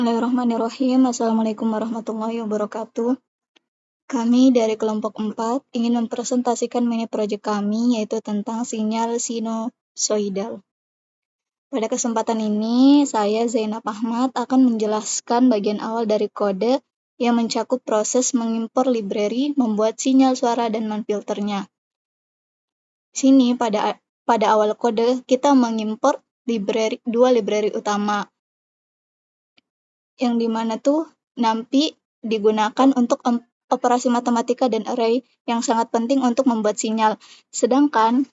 Bismillahirrahmanirrahim. Assalamualaikum warahmatullahi wabarakatuh. Kami dari kelompok 4 ingin mempresentasikan mini project kami yaitu tentang sinyal sinusoidal. Pada kesempatan ini, saya Zainab Ahmad akan menjelaskan bagian awal dari kode yang mencakup proses mengimpor library, membuat sinyal suara dan menfilternya. Sini pada awal kode kita mengimpor dua library utama, yang dimana tuh nanti digunakan untuk operasi matematika dan array yang sangat penting untuk membuat sinyal. Sedangkan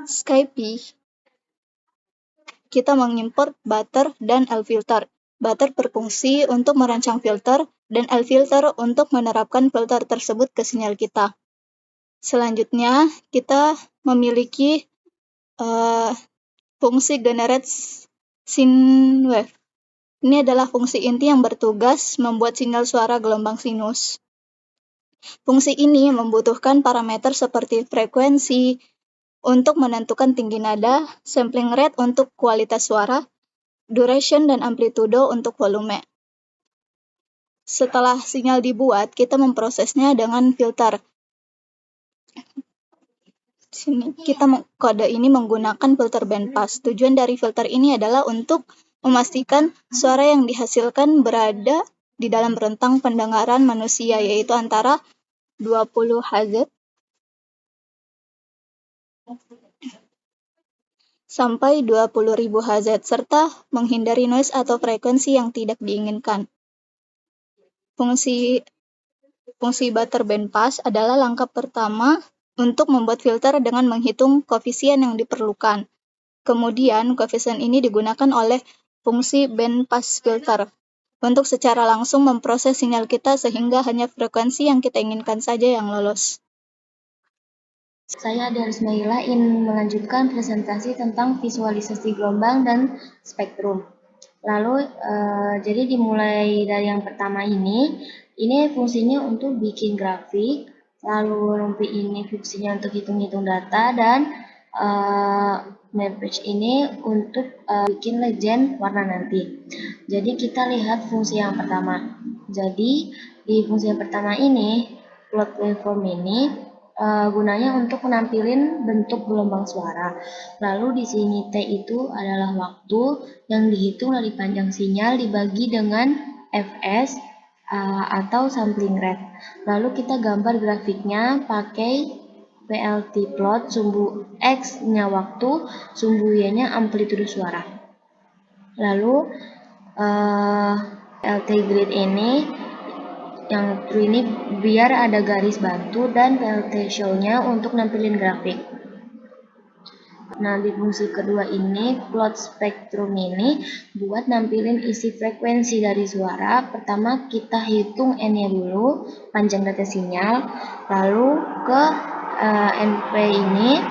Skype kita mengimport butter dan L-filter. Butter berfungsi untuk merancang filter dan L-filter untuk menerapkan filter tersebut ke sinyal kita. Selanjutnya kita memiliki fungsi generate sine wave. Ini adalah fungsi inti yang bertugas membuat sinyal suara gelombang sinus. Fungsi ini membutuhkan parameter seperti frekuensi untuk menentukan tinggi nada, sampling rate untuk kualitas suara, duration dan amplitudo untuk volume. Setelah sinyal dibuat, kita memprosesnya dengan filter. Kode ini menggunakan filter bandpass. Tujuan dari filter ini adalah untuk memastikan suara yang dihasilkan berada di dalam rentang pendengaran manusia, yaitu antara 20 Hz sampai 20.000 Hz, serta menghindari noise atau frekuensi yang tidak diinginkan. Fungsi butter bandpass adalah langkah pertama untuk membuat filter dengan menghitung koefisien yang diperlukan. Kemudian, koefisien ini digunakan oleh fungsi bandpass filter untuk secara langsung memproses sinyal kita sehingga hanya frekuensi yang kita inginkan saja yang lolos. Saya Ade Ismaila ingin melanjutkan presentasi tentang visualisasi gelombang dan spektrum. Lalu, jadi dimulai dari yang pertama ini fungsinya untuk bikin grafik, lalu rumpi ini fungsinya untuk hitung-hitung data, dan Mappage ini untuk bikin legend warna nanti. Jadi kita lihat fungsi yang pertama. Jadi di fungsi yang pertama ini, plot waveform ini gunanya untuk menampilkan bentuk gelombang suara. Lalu di sini T itu adalah waktu yang dihitung dari panjang sinyal dibagi dengan Fs atau sampling rate. Lalu kita gambar grafiknya pakai PLT plot, sumbu X-nya waktu, sumbu Y-nya amplitudo suara. Lalu PLT grid ini yang true ini biar ada garis bantu, dan PLT show-nya untuk nampilin grafik. Nah, di fungsi kedua ini, plot spektrum ini buat nampilin isi frekuensi dari suara. Pertama kita hitung N-nya dulu, panjang data sinyal, lalu ke NP ini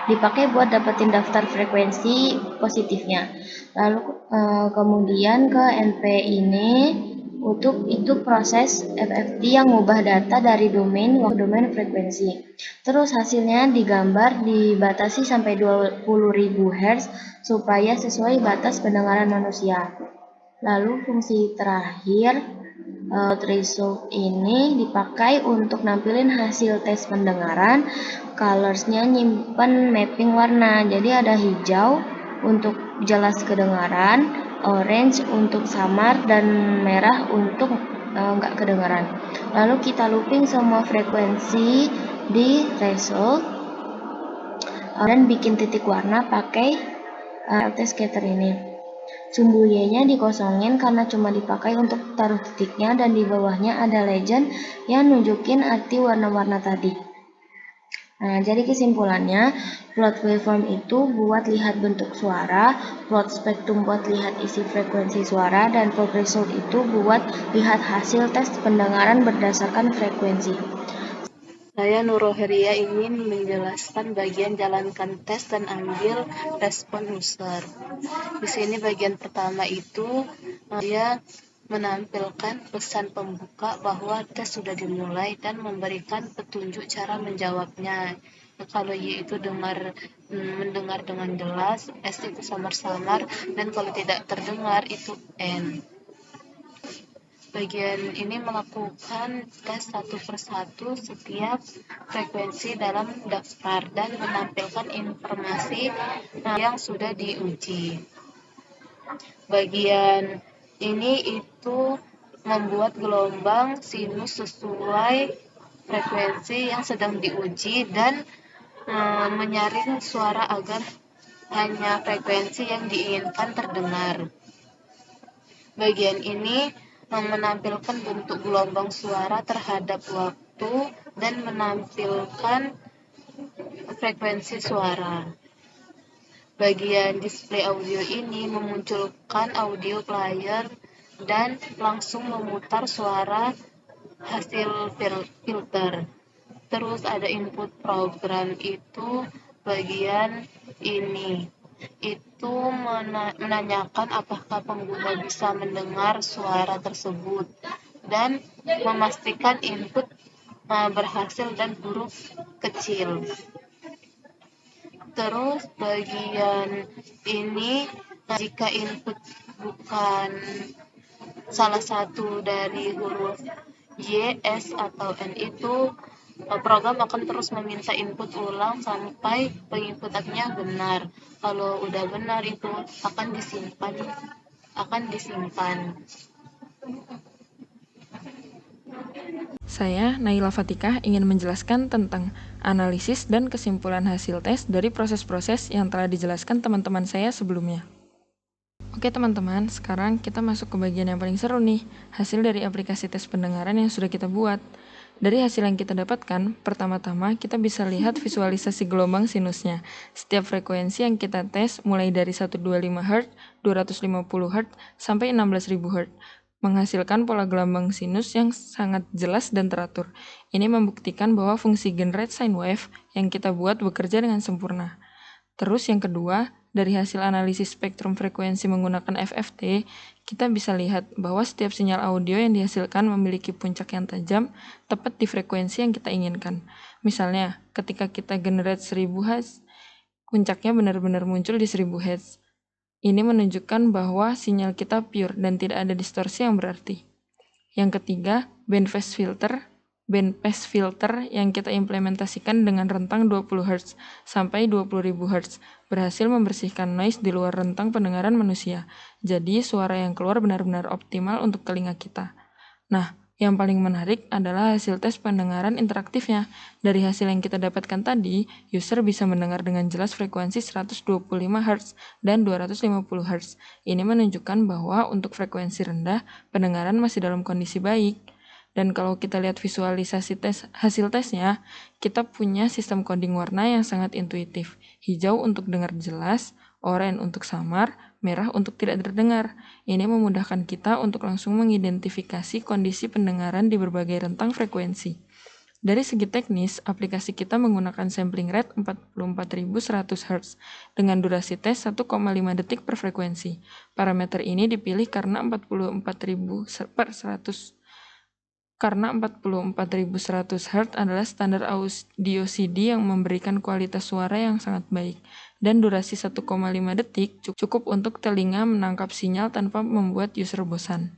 dipakai buat dapetin daftar frekuensi positifnya. Lalu kemudian ke NP ini untuk itu proses FFT yang mengubah data dari domain ke domain frekuensi. Terus hasilnya digambar dibatasi sampai 20.000 Hz supaya sesuai batas pendengaran manusia. Lalu fungsi terakhir threshold ini dipakai untuk nampilin hasil tes pendengaran. Colorsnya nyimpen mapping warna, jadi ada hijau untuk jelas kedengaran, orange untuk samar, dan merah untuk nggak kedengaran. Lalu kita looping semua frekuensi di threshold dan bikin titik warna pakai LT scatter ini. Sumbu Y-nya dikosongin karena cuma dipakai untuk taruh titiknya, dan di bawahnya ada legend yang nunjukin arti warna-warna tadi. Nah, jadi kesimpulannya, plot waveform itu buat lihat bentuk suara, plot spektrum buat lihat isi frekuensi suara, dan plot threshold itu buat lihat hasil tes pendengaran berdasarkan frekuensi. Saya Nuroheria ingin menjelaskan bagian jalankan tes dan ambil respon user. Di sini bagian pertama itu dia menampilkan pesan pembuka bahwa tes sudah dimulai dan memberikan petunjuk cara menjawabnya. Kalau Y itu mendengar dengan jelas, S itu samar-samar, dan kalau tidak terdengar itu N. Bagian ini melakukan tes satu persatu setiap frekuensi dalam daftar dan menampilkan informasi yang sudah diuji. Bagian ini itu membuat gelombang sinus sesuai frekuensi yang sedang diuji dan menyaring suara agar hanya frekuensi yang diinginkan terdengar. Bagian ini menampilkan bentuk gelombang suara terhadap waktu dan menampilkan frekuensi suara. Bagian display audio ini memunculkan audio player dan langsung memutar suara hasil filter. Terus ada input program itu bagian ini. Itu menanyakan apakah pengguna bisa mendengar suara tersebut dan memastikan input berhasil dan huruf kecil. Terus bagian ini jika input bukan salah satu dari huruf Y, S, atau N itu program akan terus meminta input ulang sampai penginputannya benar. Kalau udah benar itu akan disimpan. Saya, Naila Fatikah, ingin menjelaskan tentang analisis dan kesimpulan hasil tes dari proses-proses yang telah dijelaskan teman-teman saya sebelumnya. Oke teman-teman, sekarang kita masuk ke bagian yang paling seru nih, hasil dari aplikasi tes pendengaran yang sudah kita buat. Dari hasil yang kita dapatkan, pertama-tama kita bisa lihat visualisasi gelombang sinusnya. Setiap frekuensi yang kita tes mulai dari 125 Hz, 250 Hz, sampai 16.000 Hz, menghasilkan pola gelombang sinus yang sangat jelas dan teratur. Ini membuktikan bahwa fungsi generate sine wave yang kita buat bekerja dengan sempurna. Terus yang kedua, dari hasil analisis spektrum frekuensi menggunakan FFT, kita bisa lihat bahwa setiap sinyal audio yang dihasilkan memiliki puncak yang tajam tepat di frekuensi yang kita inginkan. Misalnya, ketika kita generate 1000 Hz, puncaknya benar-benar muncul di 1000 Hz. Ini menunjukkan bahwa sinyal kita pure dan tidak ada distorsi yang berarti. Yang ketiga, bandpass filter yang kita implementasikan dengan rentang 20 Hz sampai 20.000 Hz berhasil membersihkan noise di luar rentang pendengaran manusia. Jadi suara yang keluar benar-benar optimal untuk telinga kita. Nah, yang paling menarik adalah hasil tes pendengaran interaktifnya. Dari hasil yang kita dapatkan tadi, user bisa mendengar dengan jelas frekuensi 125 Hz dan 250 Hz. Ini menunjukkan bahwa untuk frekuensi rendah, pendengaran masih dalam kondisi baik. Dan kalau kita lihat visualisasi hasil tesnya, kita punya sistem coding warna yang sangat intuitif. Hijau untuk dengar jelas, oranye untuk samar, merah untuk tidak terdengar. Ini memudahkan kita untuk langsung mengidentifikasi kondisi pendengaran di berbagai rentang frekuensi. Dari segi teknis, aplikasi kita menggunakan sampling rate 44.100 Hz dengan durasi tes 1,5 detik per frekuensi. Parameter ini dipilih karena 44.100 Hz adalah standar audio CD yang memberikan kualitas suara yang sangat baik, dan durasi 1,5 detik cukup untuk telinga menangkap sinyal tanpa membuat user bosan.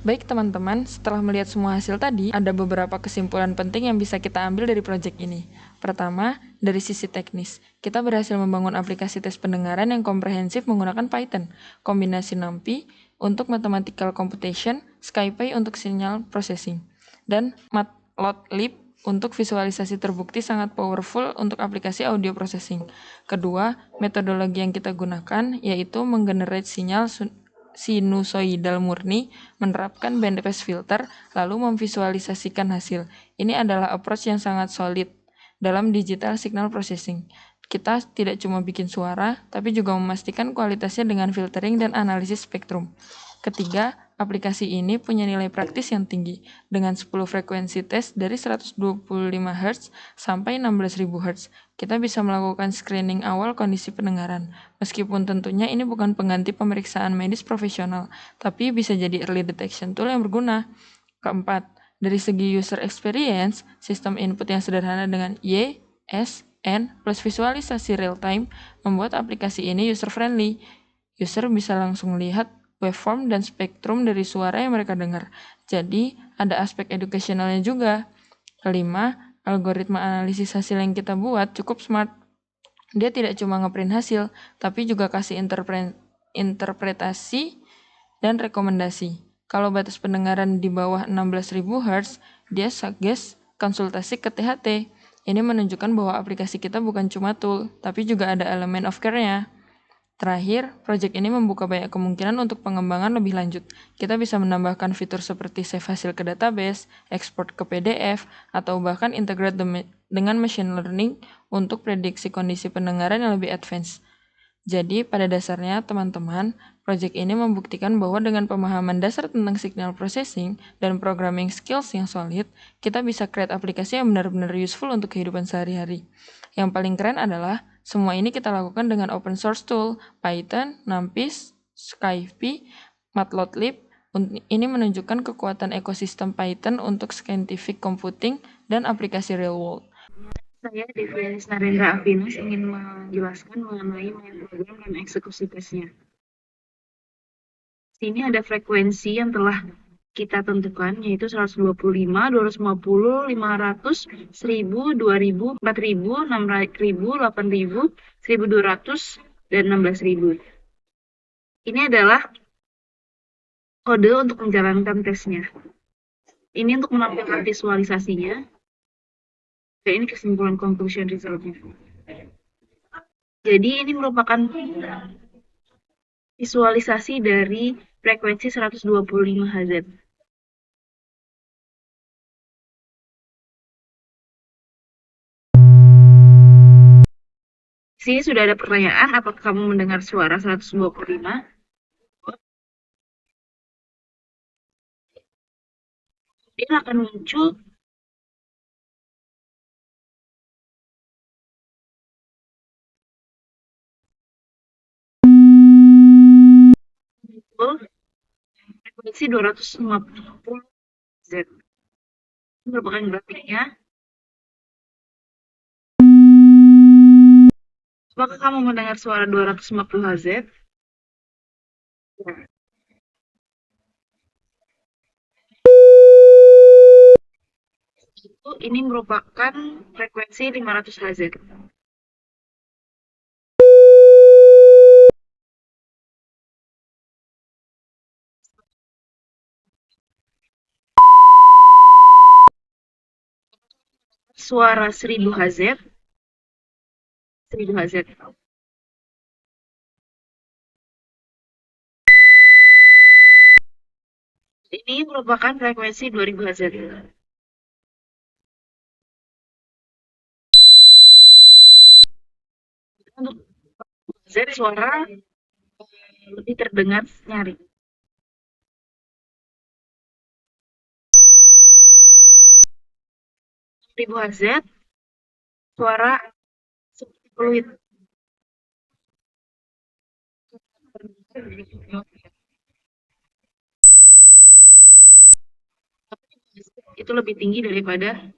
Baik teman-teman, setelah melihat semua hasil tadi, ada beberapa kesimpulan penting yang bisa kita ambil dari proyek ini. Pertama, dari sisi teknis, kita berhasil membangun aplikasi tes pendengaran yang komprehensif menggunakan Python, kombinasi NumPy untuk mathematical computation, SkyPy untuk signal processing, dan Matplotlib untuk visualisasi terbukti sangat powerful untuk aplikasi audio processing. Kedua, metodologi yang kita gunakan yaitu menggenerate sinyal sinusoidal murni, menerapkan bandpass filter, lalu memvisualisasikan hasil. Ini adalah approach yang sangat solid dalam digital signal processing. Kita tidak cuma bikin suara, tapi juga memastikan kualitasnya dengan filtering dan analisis spektrum. Ketiga, aplikasi ini punya nilai praktis yang tinggi, dengan 10 frekuensi tes dari 125 Hz sampai 16.000 Hz. Kita bisa melakukan screening awal kondisi pendengaran, meskipun tentunya ini bukan pengganti pemeriksaan medis profesional, tapi bisa jadi early detection tool yang berguna. Keempat, dari segi user experience, sistem input yang sederhana dengan Y, S, N plus visualisasi real time membuat aplikasi ini user friendly. User bisa langsung lihat waveform, dan spektrum dari suara yang mereka dengar. Jadi, ada aspek educationalnya juga. Kelima, algoritma analisis hasil yang kita buat cukup smart. Dia tidak cuma ngeprint hasil, tapi juga kasih interpretasi dan rekomendasi. Kalau batas pendengaran di bawah 16.000 Hz, dia suggest konsultasi ke THT. Ini menunjukkan bahwa aplikasi kita bukan cuma tool, tapi juga ada elemen of care-nya. Terakhir, proyek ini membuka banyak kemungkinan untuk pengembangan lebih lanjut. Kita bisa menambahkan fitur seperti save hasil ke database, ekspor ke PDF, atau bahkan integrate dengan machine learning untuk prediksi kondisi pendengaran yang lebih advance. Jadi, pada dasarnya, teman-teman, proyek ini membuktikan bahwa dengan pemahaman dasar tentang signal processing dan programming skills yang solid, kita bisa create aplikasi yang benar-benar useful untuk kehidupan sehari-hari. Yang paling keren adalah, semua ini kita lakukan dengan open source tool, Python, NumPy, Scipy, Matplotlib. Ini menunjukkan kekuatan ekosistem Python untuk scientific computing dan aplikasi real world. Saya Devianis Narendra Avinus ingin menjelaskan mengenai main program dan eksekusi tesnya. Sini ada frekuensi yang telah kita tentukan, yaitu 125, 250, 500, 1000, 2000, 4000, 6000, 8000, 1200, dan 16000. Ini adalah kode untuk menjalankan tesnya. Ini untuk menampilkan visualisasinya. Dan ini kesimpulan conclusion resultnya. Jadi ini merupakan visualisasi dari frekuensi 125 Hz. Di sini sudah ada pertanyaan, apakah kamu mendengar suara 125? Dia akan muncul frekuensi 250 Hz. Ini merupakan grafiknya. Apakah kamu mendengar suara 250 Hz? Ya. Ini merupakan frekuensi 500 Hz. Suara 1000 Hz. 1000 Hz. Ini merupakan frekuensi 2000 Hz. Untuk Z suara lebih terdengar nyaring. 1000 Hz suara seperti fluid. Itu lebih tinggi daripada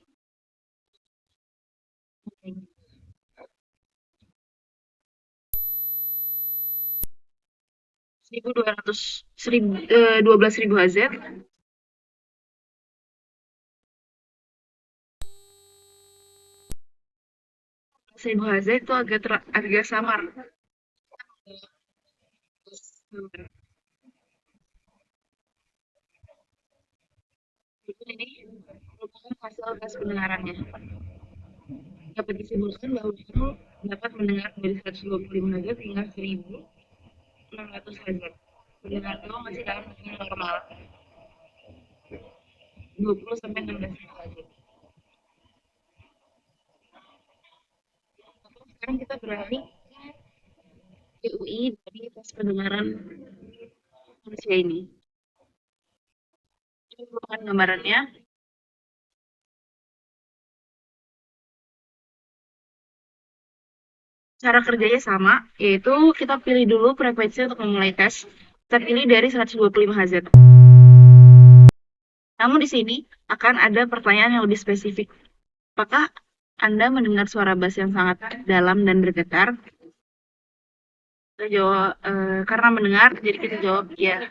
12.000 Hz. 1000 Hz itu agak samar. Ini merupakan hasil tes pendengarannya. Dapat disimpulkan bahwa kamu dapat mendengar dari 125 Hz hingga 1600 Hz. Pendengaran kamu masih dalam range normal. 20 sampai 16 Hz. Sekarang kita beralih ke UI dari tes pendengaran manusia ini. Ini merupakan gambarannya. Cara kerjanya sama, yaitu kita pilih dulu frekuensi untuk memulai tes. Kita pilih dari 125 Hz. Namun di sini akan ada pertanyaan yang lebih spesifik. Apakah Anda mendengar suara bass yang sangat dalam dan bergetar? Kita jawab karena mendengar, jadi kita jawab ya.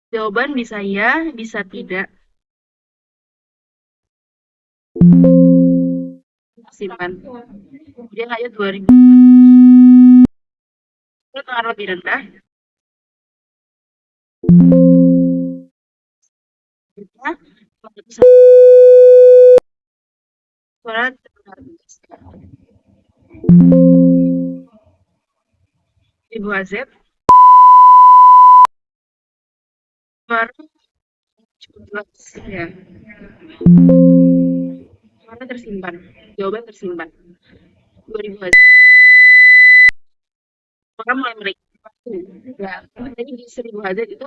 Jawaban bisa ya, bisa tidak. Simpan. Kemudian ayat 2000. Itu dengar lebih rendah. Kita suara terdengar Ibu Azeb. Suara cukup jelas ya. Suara tersimpan. Jawaban tersimpan. 2000 Azeb. Suara mulai mereka. Ya, tadi di 1000 Hazard itu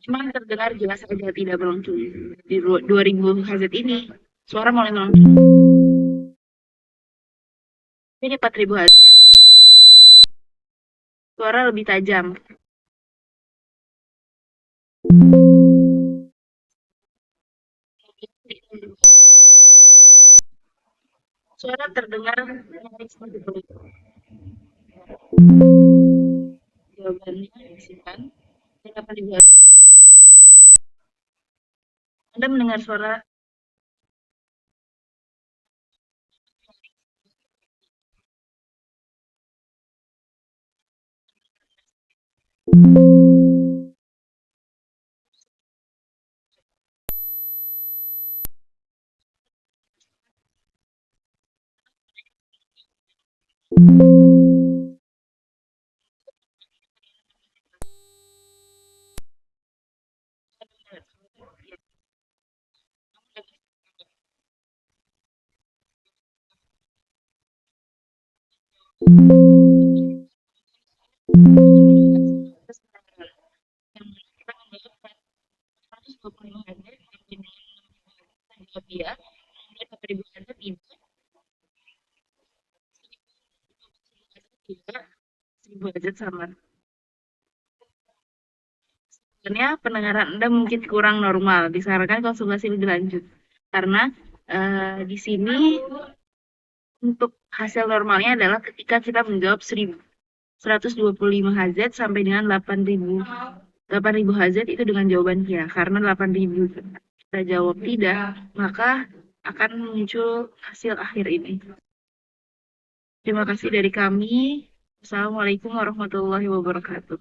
cuma terdengar jelas saja, tidak melengking. Di 2000 Hazard ini suara mulai melengking. Ini 4000 Hazard, suara lebih tajam. Suara terdengar seperti itu. Jawabannya disimpan. 8000 Hazard. Anda mendengar suara dia, kemudian 4000 Hazard ini tidak 1000 Hazard sama. Sebenarnya pendengaran Anda mungkin kurang normal, disarankan konsultasi lebih lanjut. Karena di sini untuk hasil normalnya adalah ketika kita menjawab 125 Hz sampai dengan 8000 Hz itu dengan jawaban ya. Karena 8000 kita jawab tidak, maka akan muncul hasil akhir ini. Terima kasih dari kami. Assalamualaikum warahmatullahi wabarakatuh.